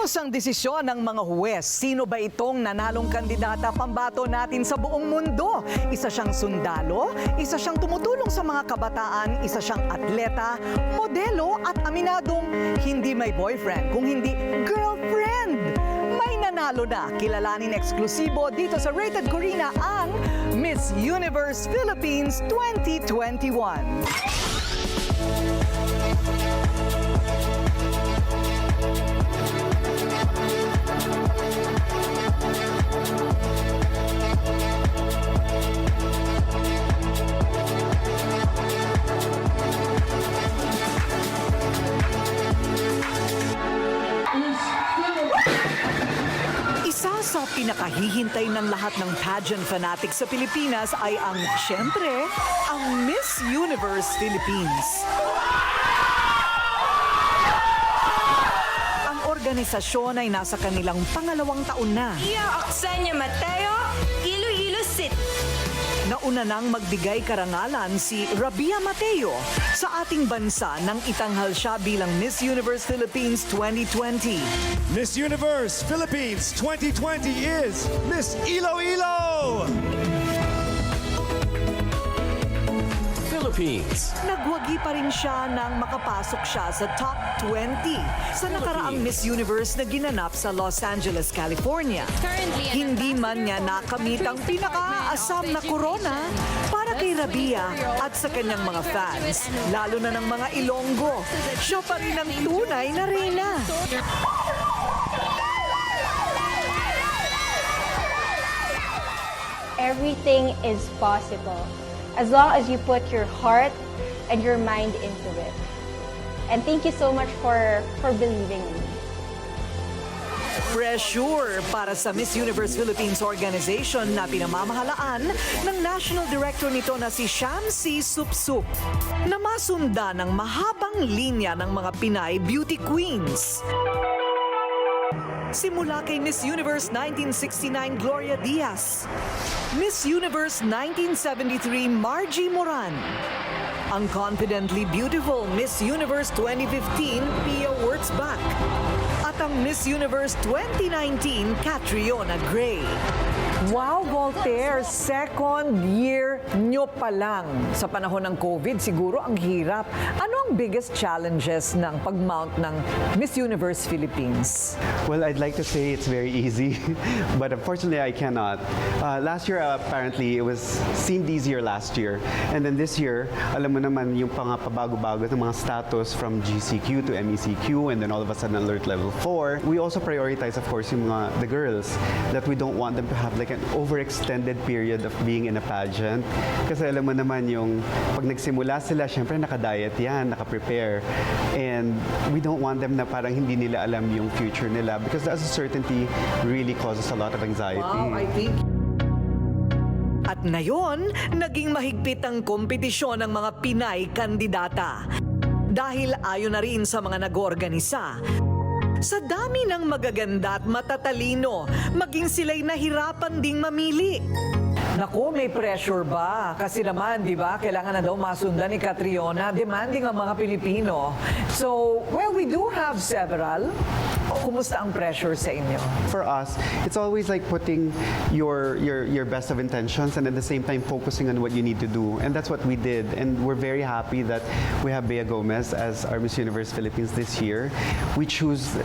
Matapos ang desisyon ng mga huwes, sino ba itong nanalong kandidata pambato natin sa buong mundo? Isa siyang sundalo, isa siyang tumutulong sa mga kabataan, isa siyang atleta, modelo at aminadong hindi may boyfriend, kung hindi girlfriend. May nanalo na. Kilalanin eksklusibo dito sa Rated Corina ang Miss Universe Philippines 2021. Isa sa pinakahihintay ng lahat ng pageant fanatics sa Pilipinas ay ang, syempre, ang Miss Universe Philippines. Ang organisasyon ay nasa kanilang pangalawang taon na. Iya Oksanya Mateo, Iloilo City. Nauna nang magbigay karangalan si Rabia Mateo sa ating bansa nang itanghal siya bilang Miss Universe Philippines 2020. Miss Universe Philippines 2020 is Miss Iloilo! Philippines. Nagwagi pa rin siya nang makapasok siya sa top 20 sa nakaraang Miss Universe na ginanap sa Los Angeles, California. Hindi man niya nakamit ang pinakaasam na corona para kay Rabia at sa kanyang mga fans, lalo na ng mga Ilonggo. Siya pa rin ang tunay na reyna. Everything is possible as long as you put your heart and your mind into it. And thank you so much for believing in me. Pressure para sa Miss Universe Philippines organization na pinamamahalaan ng National Director nito na si Shamsi Supsup, na masunda ng mahabang linya ng mga Pinay beauty queens. Simula kay Miss Universe 1969 Gloria Diaz, Miss Universe 1973 Margie Moran, ang confidently beautiful Miss Universe 2015 Pia Wurtzbach, at ang Miss Universe 2019 Catriona Gray. Wow, Voltaire, second year nyo pa lang. Sa panahon ng COVID, siguro ang hirap. Ano ang biggest challenges ng pag-mount ng Miss Universe Philippines? Well, I'd like to say it's very easy, but unfortunately I cannot. Last year, apparently, seemed easier last year. And then this year, alam mo naman yung pabago-bago ng mga status from GCQ to MECQ, and then all of a sudden alert level 4. We also prioritize, of course, the girls, that we don't want them to have like an overextended period of being in a pageant. Kasi alam mo naman yung pag nagsimula sila, syempre nakadiet yan, nakaprepare. And we don't want them na parang hindi nila alam yung future nila because the uncertainty really causes a lot of anxiety. Wow, I think... At ngayon, naging mahigpit ang kompetisyon ng mga Pinay kandidata. Dahil ayon na rin sa mga nag-organisa, sa dami ng magaganda at matatalino, maging sila'y nahirapan ding mamili. Naku, may pressure ba? Kasi naman, di ba, kailangan na daw masundan ni Catriona, demanding ang mga Pilipino. So, well, we do have several. Kumusta ang pressure sa inyo? For us, it's always like putting your best of intentions and at the same time focusing on what you need to do. And that's what we did. And we're very happy that we have Bea Gomez as our Miss Universe Philippines this year. We choose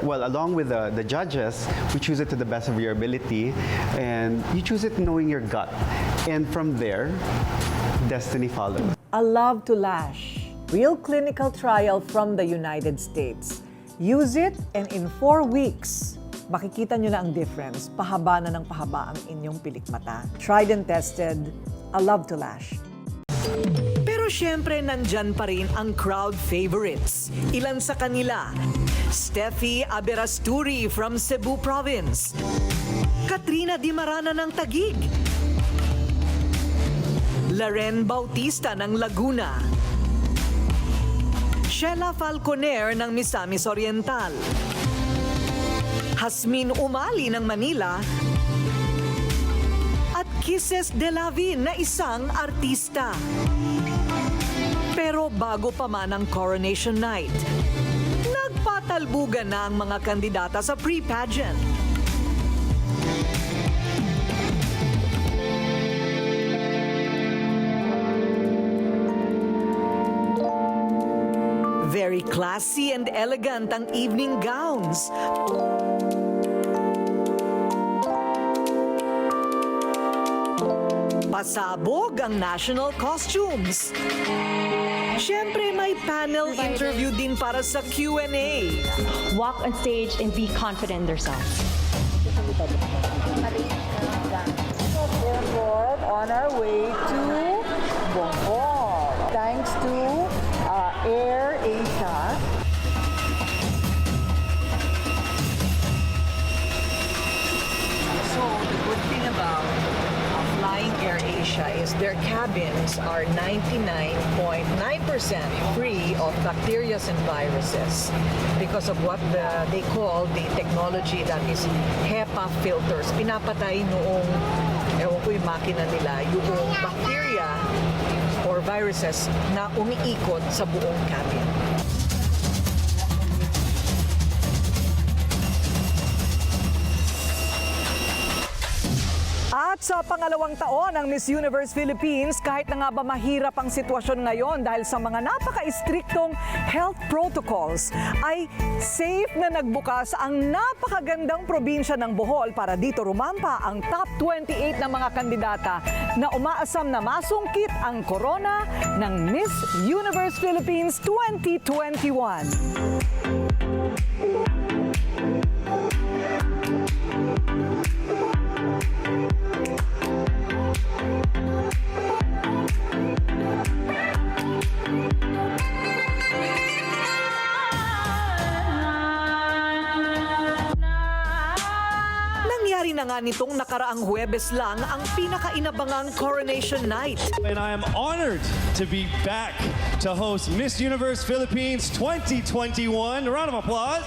along with the judges, we choose it to the best of your ability. And you choose it knowing your gut. And from there, destiny follows. A Love to Lash, real clinical trial from the United States. Use it and in 4 weeks, makikita nyo na ang difference. Pahaba na ng pahaba ang inyong pilikmata. Tried and tested, A Love to Lash. Pero syempre, nandyan pa rin ang crowd favorites. Ilan sa kanila, Steffi Aberasturi from Cebu Province, Katrina Dimarana ng Taguig, Laren Bautista ng Laguna, Sheila Falconer ng Misamis Oriental, Hasmin Umali ng Manila, at Kisses de la Vie na isang artista. Pero bago pa man ang coronation night, patalbugan na ang mga kandidata sa pre-pageant. Very classy and elegant ang evening gowns. Pasabog ang national costumes. Siyempre, may panel interview din para sa Q&A. Walk on stage and be confident in themselves. Airport on our way to Bohol. Thanks to Air Asia. So, the good thing about flying Air Asia is their cabins are 99.9% free of bacteria and viruses because of what they call the technology that is HEPA filters. Pinapatay noong, ewan ko yung makina nila, yung bacteria or viruses na umiikot sa buong cabin. At sa pangalawang taon ng Miss Universe Philippines, kahit na nga ba mahirap ang sitwasyon ngayon dahil sa mga napaka-istriktong health protocols, ay safe na nagbukas ang napakagandang probinsya ng Bohol para dito rumampa ang top 28 na mga kandidata na umaasam na masungkit ang corona ng Miss Universe Philippines 2021. Nangyari na nga nitong nakaraang Huwebes lang ang pinakainabangang Coronation Night. And I am honored to be back to host Miss Universe Philippines 2021. A round of applause.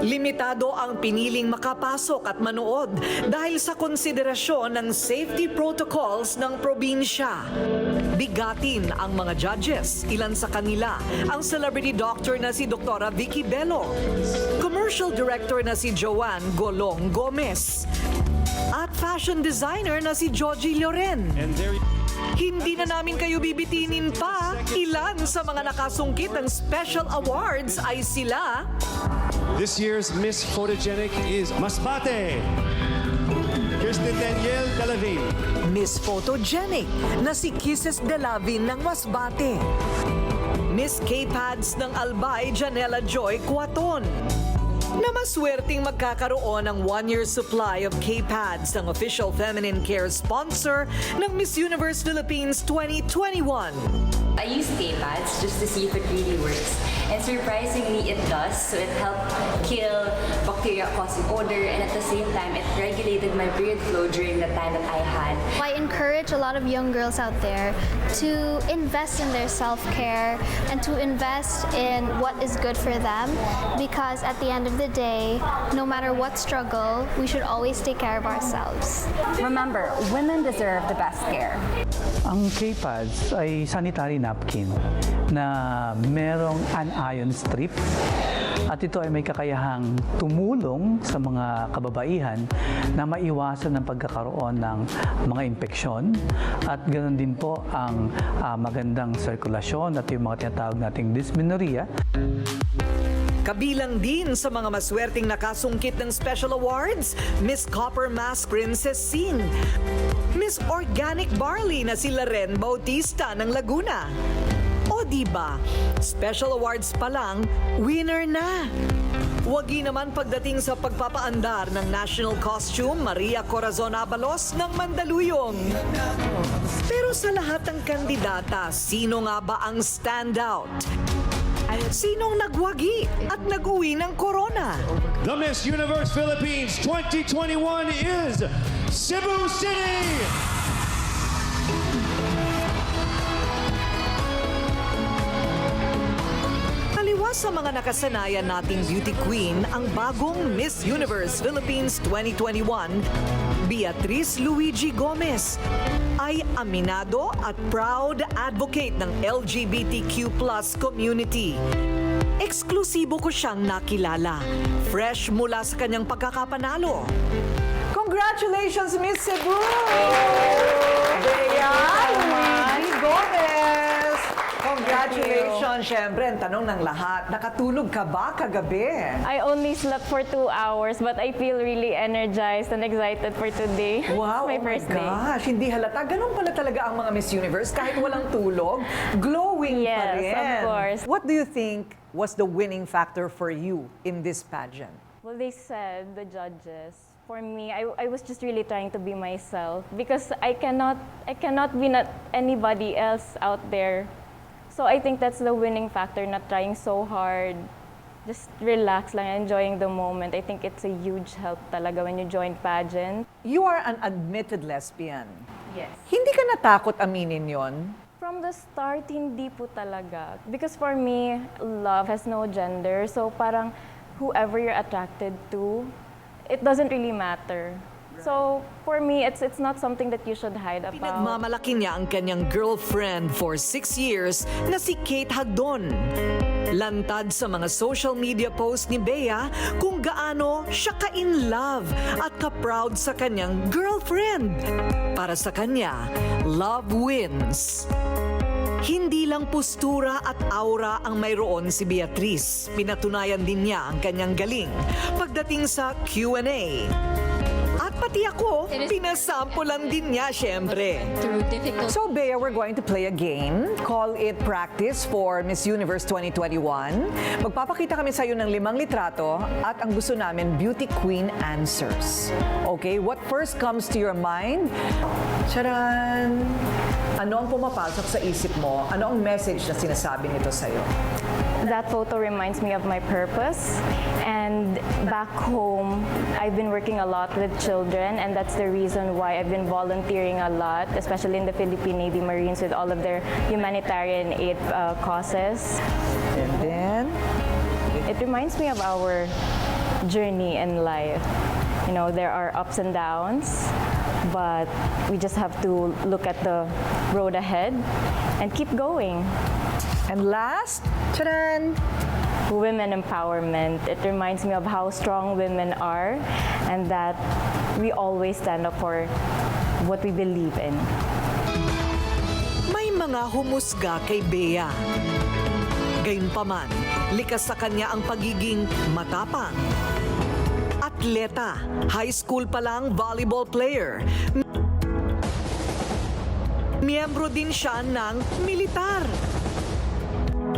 Limitado ang piniling makapasok at manood dahil sa konsiderasyon ng safety protocols ng probinsya. Bigatin ang mga judges, ilan sa kanila ang celebrity doctor na si Dr. Vicky Bello, commercial director na si Joanne Golong Gomez, at fashion designer na si Joji Loren. And there Hindi na namin kayo bibitinin pa. Ilan sa mga nakasungkit ng special awards ay sila: This year's Miss Photogenic is Masbate, Kirsten Daniel Calavin. Miss Photogenic na si Kisses Delavin ng Masbate, Miss K-Pads ng Albay, Janela Joy Cuaton, na maswerteng magkakaroon ng 1-year supply of K-Pads ang official feminine care sponsor ng Miss Universe Philippines 2021. I use K-Pads just to see if it really works. And surprisingly, it does. So it helped kill bacteria causing odor, and at the same time, it regulated my period flow during the time that I had. I encourage a lot of young girls out there to invest in their self-care and to invest in what is good for them, because at the end of the day, no matter what struggle, we should always take care of ourselves. Remember, women deserve the best care. Ang K-Pads ay sanitary napkin na merong anion strip at ito ay may kakayahang tumulong sa mga kababaihan na maiwasan ang pagkakaroon ng mga impeksyon at ganoon din po ang magandang sirkulasyon at yung mga tinatawag nating dysmenorrhea. Kabilang din sa mga maswerteng nakasungkit ng special awards, Miss Copper Mask Princess Sing, Miss Organic Barley na si Laren Bautista ng Laguna. O diba, special awards pa lang, winner na. Wagi naman pagdating sa pagpapaandar ng national costume, Maria Corazon Abalos ng Mandaluyong. Pero sa lahat ng kandidata, sino nga ba ang standout? Sinong nagwagi at nag-uwi ng corona? The Miss Universe Philippines 2021 is Cebu City! Taliwas sa mga nakasanayan nating beauty queen, ang bagong Miss Universe Philippines 2021, Beatriz Luigi Gomez, ay aminado at proud advocate ng LGBTQ+ community. eksklusibo ko siyang nakilala. Fresh mula sa kanyang pagkakapanalo. Congratulations, Miss Cebu! Bea Luigi Gomez! Congratulations! Siyempre, ang tanong ng lahat, nakatulog ka ba kagabi? I only slept for 2 hours, but I feel really energized and excited for today. Wow, My oh my first day. gosh, hindi halata. Ganun pala talaga ang mga Miss Universe. Kahit walang tulog, glowing pa Yes, rin. of course. What do you think was the winning factor for you in this pageant? Well, they said, the judges, for me, I was just really trying to be myself because I cannot be not anybody else out there. So I think that's the winning factor, not trying so hard. Just relax lang, enjoying the moment. I think it's a huge help talaga when you join pageant. You are an admitted lesbian. Yes. Hindi ka natakot aminin yon? From the start, hindi po talaga. Because for me, love has no gender. So parang whoever you're attracted to, it doesn't really matter. So for me, it's not something that you should hide about. Pinagmamalaki niya ang kanyang girlfriend for 6 years na si Kate Hagdon. Lantad sa mga social media posts ni Bea kung gaano siya ka-in love at ka-proud sa kanyang girlfriend. Para sa kanya, love wins. Hindi lang postura at aura ang mayroon si Beatrice. Pinatunayan din niya ang kanyang galing pagdating sa Q&A. At pati ako, pinasampulan din niya, syempre. So, Bea, we're going to play a game. Call it Practice for Miss Universe 2021. Magpapakita kami sa iyo ng 5 litrato at ang gusto namin, Beauty Queen answers. Okay, what first comes to your mind? Charan! Ano ang pumapasok sa isip mo? Ano ang message na sinasabi nito sa'yo? That photo reminds me of my purpose. And back home, I've been working a lot with children, and that's the reason why I've been volunteering a lot, especially in the Philippine Navy Marines with all of their humanitarian aid causes. And then? It reminds me of our journey in life. You know, there are ups and downs, but we just have to look at the road ahead and keep going. And last, charan! Women empowerment. It reminds me of how strong women are and that we always stand up for what we believe in. May mga humusga kay Bea. Gayunpaman, likas sa kanya ang pagiging matapang. Atleta, high school pa lang volleyball player. Miyembro din siya ng militar.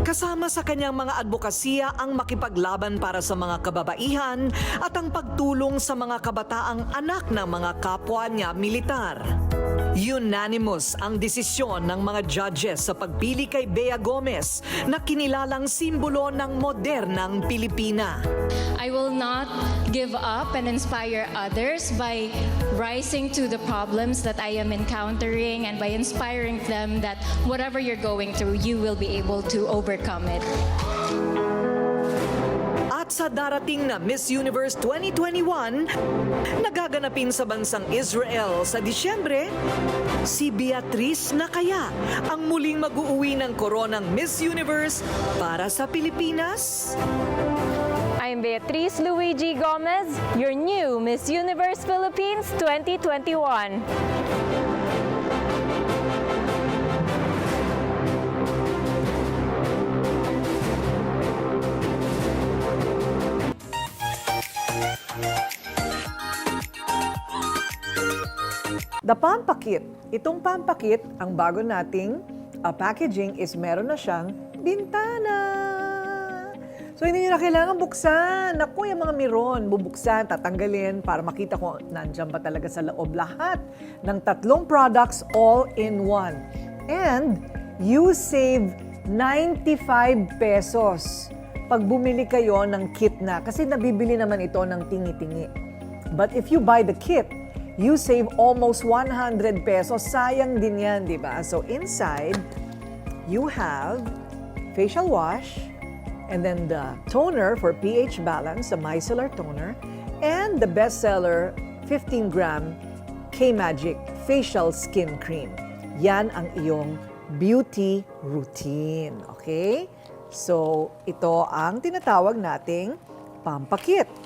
Kasama sa kanyang mga advokasya ang makipaglaban para sa mga kababaihan at ang pagtulong sa mga kabataang anak ng mga kapwa niya militar. Unanimous ang desisyon ng mga judges sa pagpili kay Bea Gomez na kinilalang simbolo ng modernang Pilipina. I will not give up and inspire others by rising to the problems that I am encountering and by inspiring them that whatever you're going through, you will be able to overcome it. At sa darating na Miss Universe 2021, nagaganapin sa bansang Israel sa Disyembre, si Beatrice na kaya ang muling mag-uuwi ng koronang Miss Universe para sa Pilipinas? I'm Beatrice Luigi Gomez, your new Miss Universe Philippines 2021. The Pampakit. Itong Pampakit, ang bago nating packaging is meron na siyang bintana. So hindi nyo na kailangan buksan. Naku, yung mga miron, bubuksan, tatanggalin para makita kung nandiyan ba talaga sa loob lahat ng 3 products all in one. And you save 95 pesos pag bumili kayo ng kit na. Kasi nabibili naman ito ng tingi-tingi. But if you buy the kit, you save almost 100 pesos. Sayang din yan, di ba? So inside, you have facial wash, and then the toner for pH balance, the micellar toner, and the bestseller 15-gram K-Magic Facial Skin Cream. Yan ang iyong beauty routine, okay? So, ito ang tinatawag nating pampakit.